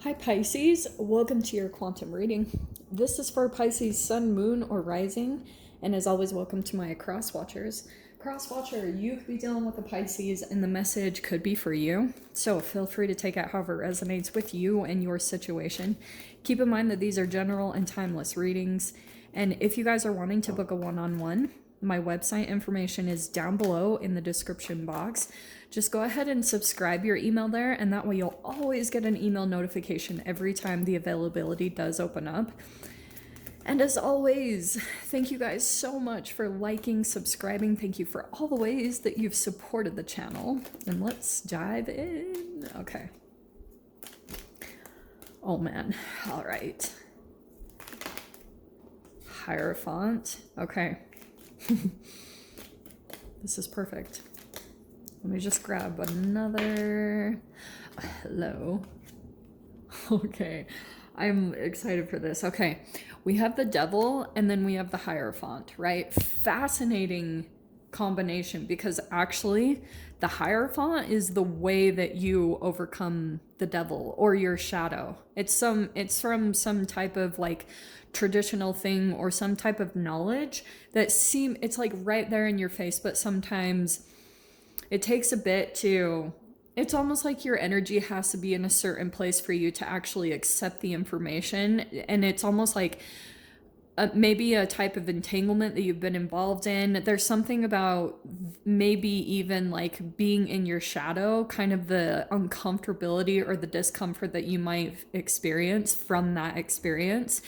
Hi Pisces, welcome to your quantum reading. This is for Pisces sun, moon, or rising, and as always, welcome to my cross watchers. Cross watcher, you could be dealing with a Pisces and the message could be for you, so feel free to take it however it resonates with you and your situation. Keep in mind that these are general and timeless readings, and if you guys are wanting to book a one-on-one, my website information is down below in the description box. Just go ahead and subscribe your email there, and that way you'll always get an email notification every time the availability does open up. And as always, thank you guys so much for liking, subscribing. Thank you for all the ways that you've supported the channel. And let's dive in. Okay. Oh man. All right. Hierophant. Okay. This is perfect. Let me just grab another. Hello. Okay. I'm excited for this. Okay. We have the devil and then we have the Hierophant, right? Fascinating combination because actually the Hierophant is the way that you overcome the devil or your shadow. It's from some type of like traditional thing or some type of knowledge that it's like right there in your face, but sometimes it takes a bit to, it's almost like your energy has to be in a certain place for you to actually accept the information. And it's almost like maybe a type of entanglement that you've been involved in. There's something about maybe even like being in your shadow, kind of the uncomfortability or the discomfort that you might experience from that experience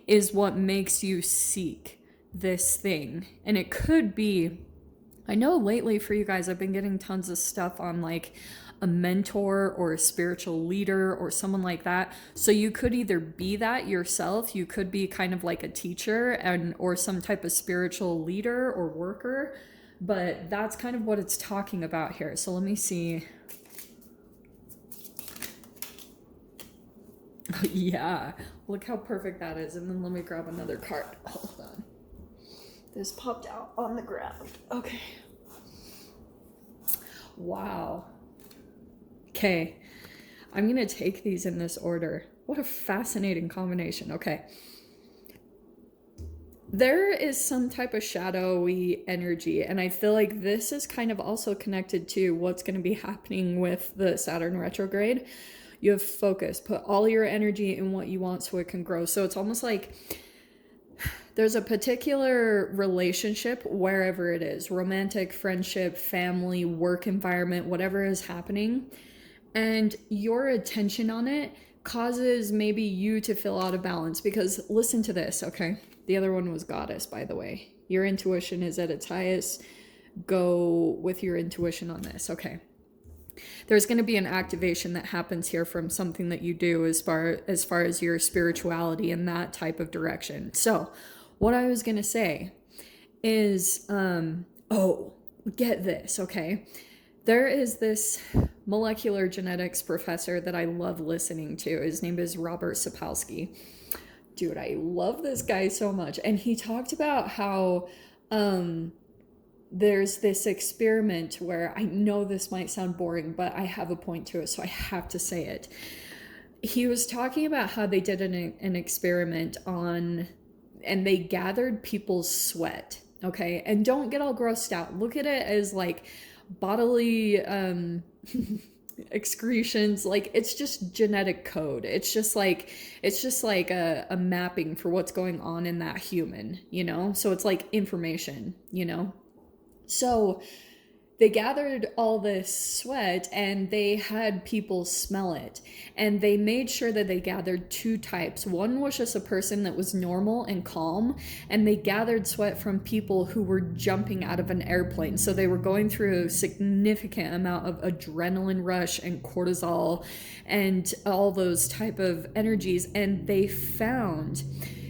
is what makes you seek this thing. And it could be, I know lately for you guys, I've been getting tons of stuff on like a mentor or a spiritual leader or someone like that. So you could either be that yourself, you could be kind of like a teacher or some type of spiritual leader or worker, but that's kind of what it's talking about here. So let me see. Yeah, look how perfect that is. And then let me grab another card. Hold on. This popped out on the ground. Okay. Wow. Okay. I'm going to take these in this order. What a fascinating combination. Okay. There is some type of shadowy energy, and I feel like this is kind of also connected to what's going to be happening with the Saturn retrograde. You have focus. Put all your energy in what you want so it can grow. So it's almost like there's a particular relationship, wherever it is, romantic, friendship, family, work environment, whatever is happening, and your attention on it causes maybe you to feel out of balance. Because listen to this, okay? The other one was goddess, by the way. Your intuition is at its highest. Go with your intuition on this, okay? There's going to be an activation that happens here from something that you do as far as your spirituality and that type of direction. So what I was going to say is, get this, okay? There is this molecular genetics professor that I love listening to. His name is Robert Sapolsky. Dude, I love this guy so much. And he talked about how there's this experiment where, I know this might sound boring, but I have a point to it, so I have to say it. He was talking about how they did an experiment on, and they gathered people's sweat, okay? And don't get all grossed out. Look at it as like bodily excretions. Like, it's just genetic code. It's just like a mapping for what's going on in that human, you know? So it's like information, you know? So they gathered all this sweat and they had people smell it, and they made sure that they gathered two types. One was just a person that was normal and calm, and they gathered sweat from people who were jumping out of an airplane. So they were going through a significant amount of adrenaline rush and cortisol and all those type of energies. And they found,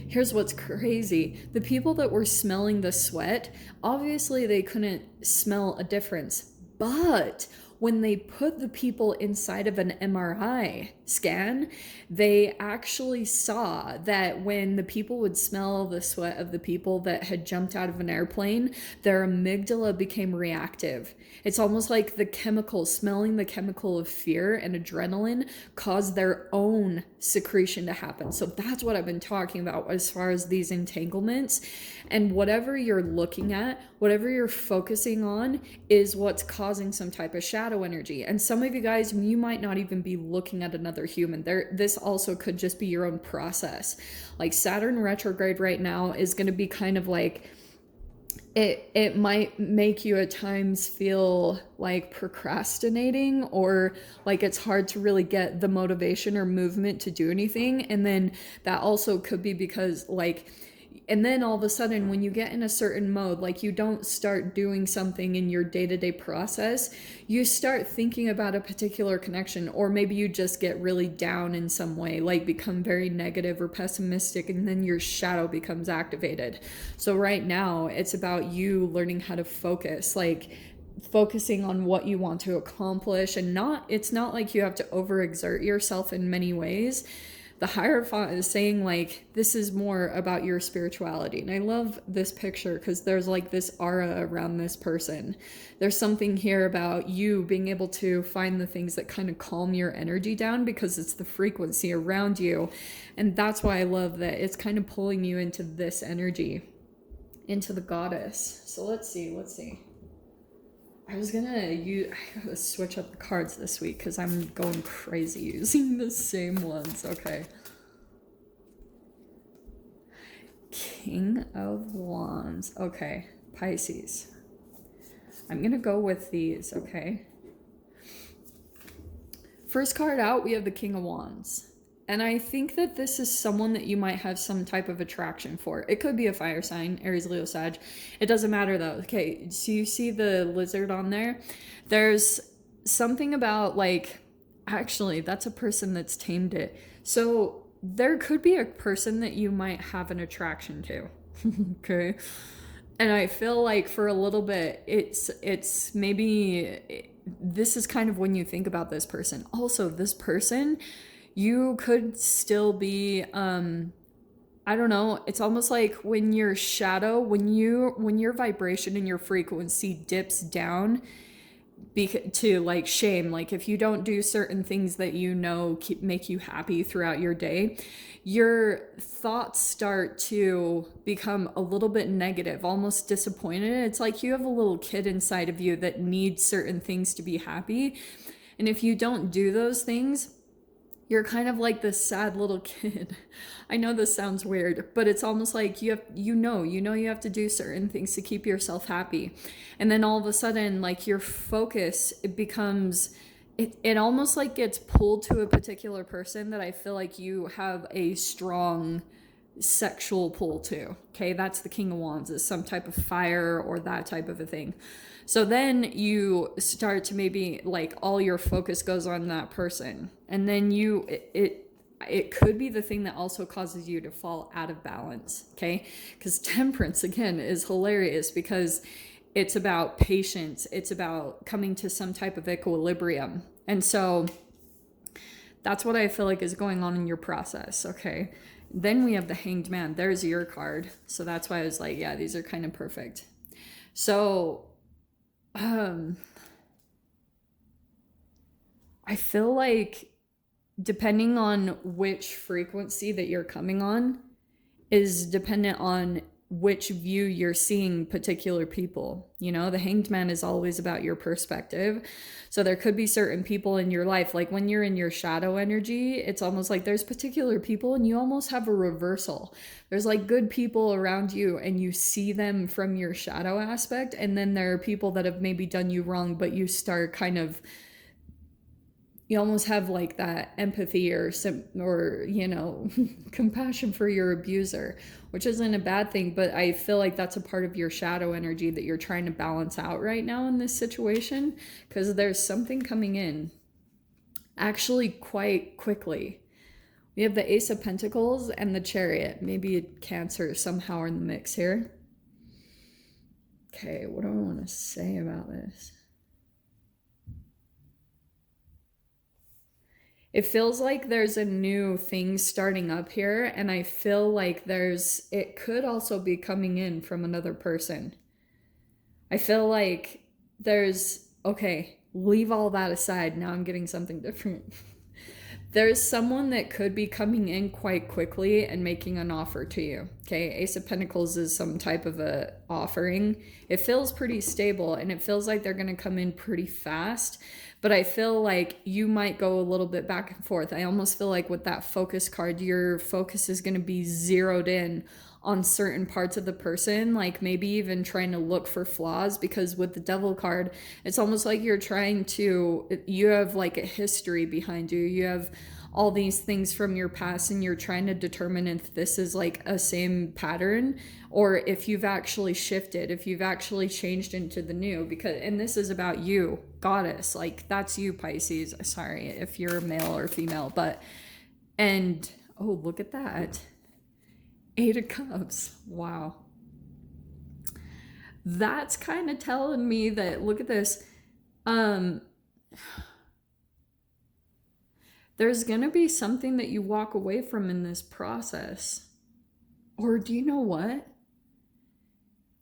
here's what's crazy. The people that were smelling the sweat, obviously they couldn't smell a difference. But when they put the people inside of an MRI scan, they actually saw that when the people would smell the sweat of the people that had jumped out of an airplane, their amygdala became reactive. It's almost like the chemical, smelling the chemical of fear and adrenaline caused their own secretion to happen. So that's what I've been talking about as far as these entanglements. And whatever you're looking at, whatever you're focusing on is what's causing some type of shadow energy. And some of you guys, you might not even be looking at another human. This also could just be your own process. Like Saturn retrograde right now is going to be kind of like, it might make you at times feel like procrastinating, or like it's hard to really get the motivation or movement to do anything. And then that also could be because like, and then all of a sudden when you get in a certain mode, like you don't start doing something in your day-to-day process, you start thinking about a particular connection, or maybe you just get really down in some way, like become very negative or pessimistic, and then your shadow becomes activated. So right now it's about you learning how to focus, like focusing on what you want to accomplish, and it's not like you have to overexert yourself in many ways. The Hierophant is saying like this is more about your spirituality. And I love this picture because there's like this aura around this person. There's something here about you being able to find the things that kind of calm your energy down, because it's the frequency around you. And that's why I love that it's kind of pulling you into this energy, into the goddess. So let's see. I gotta switch up the cards this week because I'm going crazy using the same ones. Okay. King of Wands. Okay. Pisces. I'm gonna go with these, okay? First card out, we have the King of Wands. And I think that this is someone that you might have some type of attraction for. It could be a fire sign, Aries, Leo, Sag. It doesn't matter though. Okay, so you see the lizard on there? There's something about like, actually, that's a person that's tamed it. So there could be a person that you might have an attraction to. Okay. And I feel like for a little bit, it's maybe, this is kind of when you think about this person. Also, this person, you could still be I don't know, it's almost like when your shadow, when your vibration and your frequency dips down to like shame, like if you don't do certain things that you know make you happy throughout your day, your thoughts start to become a little bit negative, almost disappointed. It's like you have a little kid inside of you that needs certain things to be happy, and if you don't do those things, you're kind of like this sad little kid. I know this sounds weird, but it's almost like you have to do certain things to keep yourself happy. And then all of a sudden, like your focus, it becomes, it almost like gets pulled to a particular person that I feel like you have a strong sexual pull to. Okay, that's the King of Wands, is some type of fire or that type of a thing. So then you start to maybe like all your focus goes on that person, and then it could be the thing that also causes you to fall out of balance. Okay, because Temperance again is hilarious because it's about patience, it's about coming to some type of equilibrium, and so that's what I feel like is going on in your process. Okay, then we have the Hanged Man. There's your card, so that's why I was like, yeah, these are kind of perfect. So I feel like depending on which frequency that you're coming on is dependent on which view you're seeing particular people. You know, the Hanged Man is always about your perspective. So there could be certain people in your life, like when you're in your shadow energy, it's almost like there's particular people and you almost have a reversal. There's like good people around you and you see them from your shadow aspect. And then there are people that have maybe done you wrong, but you start kind of, you almost have like that empathy or you know, compassion for your abuser, which isn't a bad thing, but I feel like that's a part of your shadow energy that you're trying to balance out right now in this situation, because there's something coming in actually quite quickly. We have the Ace of Pentacles and the Chariot. Maybe Cancer somehow are in the mix here. Okay, what do I want to say about this? It feels like there's a new thing starting up here, and I feel like it could also be coming in from another person. I feel like okay, leave all that aside. Now I'm getting something different. There's someone that could be coming in quite quickly and making an offer to you. Okay, Ace of Pentacles is some type of a offering. It feels pretty stable and it feels like they're going to come in pretty fast, but I feel like you might go a little bit back and forth. I almost feel like with that focus card, your focus is going to be zeroed in on certain parts of the person, like maybe even trying to look for flaws, because with the Devil card, it's almost like you have like a history behind you. You have all these things from your past and you're trying to determine if this is like a same pattern or if you've actually shifted, if you've actually changed into the new. And this is about you, goddess, like that's you, Pisces. Sorry if you're male or female, oh, look at that. 8 of Cups. Wow. That's kind of telling me that, look at this. There's going to be something that you walk away from in this process. Or do you know what?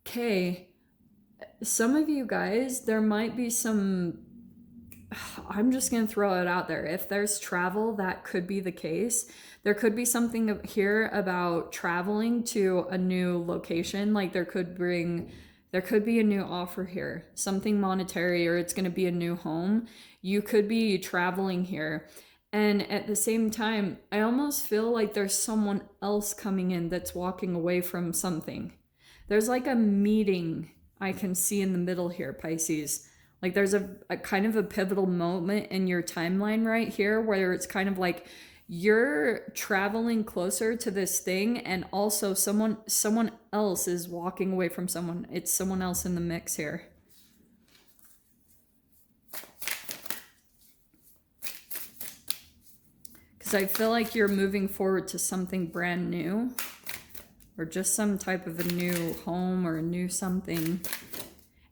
Okay, some of you guys, there might be I'm just going to throw it out there. If there's travel, that could be the case. There could be something here about traveling to a new location. Like there could be a new offer here, something monetary, or it's going to be a new home. You could be traveling here. And at the same time, I almost feel like there's someone else coming in that's walking away from something. There's like a meeting I can see in the middle here, Pisces. Like there's a kind of a pivotal moment in your timeline right here where it's kind of like you're traveling closer to this thing, and also someone else is walking away from someone. It's someone else in the mix here. Because I feel like you're moving forward to something brand new, or just some type of a new home or a new something.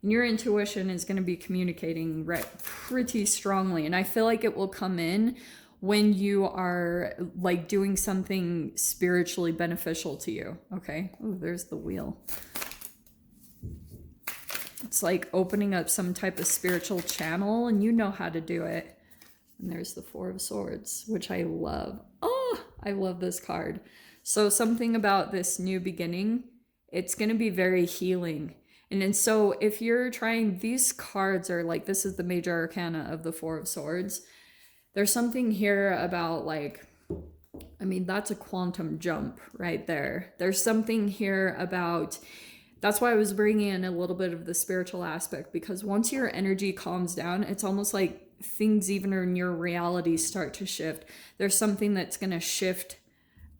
And your intuition is going to be communicating pretty strongly. And I feel like it will come in when you are like doing something spiritually beneficial to you. Okay. Oh, there's the wheel. It's like opening up some type of spiritual channel and you know how to do it. And there's the 4 of Swords, which I love. Oh, I love this card. So something about this new beginning, it's going to be very healing. And then so if you're trying, these cards are like, this is the major arcana of the 4 of Swords. There's something here about like, I mean, that's a quantum jump right there. There's something here about, that's why I was bringing in a little bit of the spiritual aspect, because once your energy calms down, it's almost like things even in your reality start to shift. There's something that's going to shift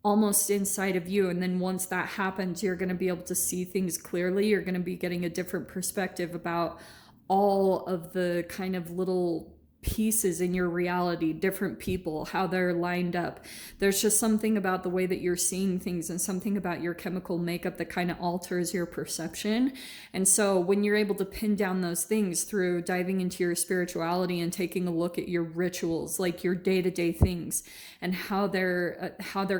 almost inside of you, and then once that happens, you're going to be able to see things clearly. You're going to be getting a different perspective about all of the kind of little pieces in your reality, different people, how they're lined up. There's just something about the way that you're seeing things and something about your chemical makeup that kind of alters your perception. And so when you're able to pin down those things through diving into your spirituality and taking a look at your rituals, like your day-to-day things and how they're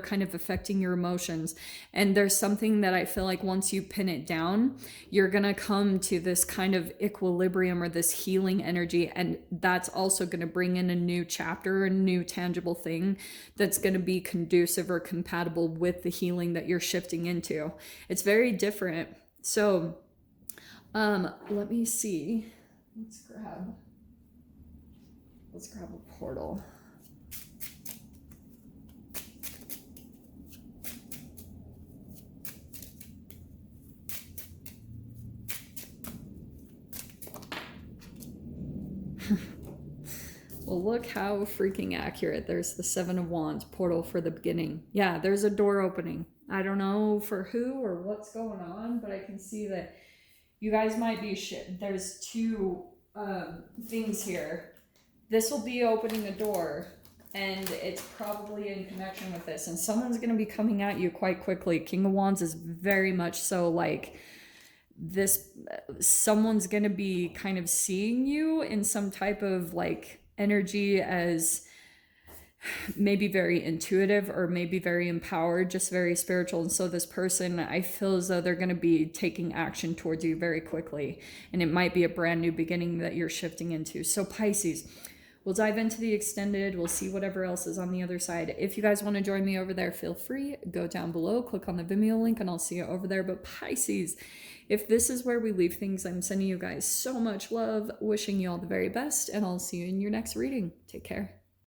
kind of affecting your emotions. And there's something that I feel like once you pin it down, you're going to come to this kind of equilibrium or this healing energy. And that's also going to bring in a new chapter, a new tangible thing that's going to be conducive or compatible with the healing that you're shifting into. It's very different. So let me see. Let's grab a portal. Well, look how freaking accurate. There's the 7 of Wands, portal for the beginning. Yeah, there's a door opening. I don't know for who or what's going on, but I can see that you guys might be there's 2 things here. This will be opening a door, and it's probably in connection with this. And someone's going to be coming at you quite quickly. King of Wands is very much so like this. Someone's going to be kind of seeing you in some type of like energy as maybe very intuitive or maybe very empowered, just very spiritual. And so this person, I feel as though they're going to be taking action towards you very quickly. And it might be a brand new beginning that you're shifting into. So Pisces, we'll dive into the extended. We'll see whatever else is on the other side. If you guys want to join me over there, feel free. Go down below, click on the Vimeo link, and I'll see you over there. But Pisces, if this is where we leave things, I'm sending you guys so much love, wishing you all the very best, and I'll see you in your next reading. Take care.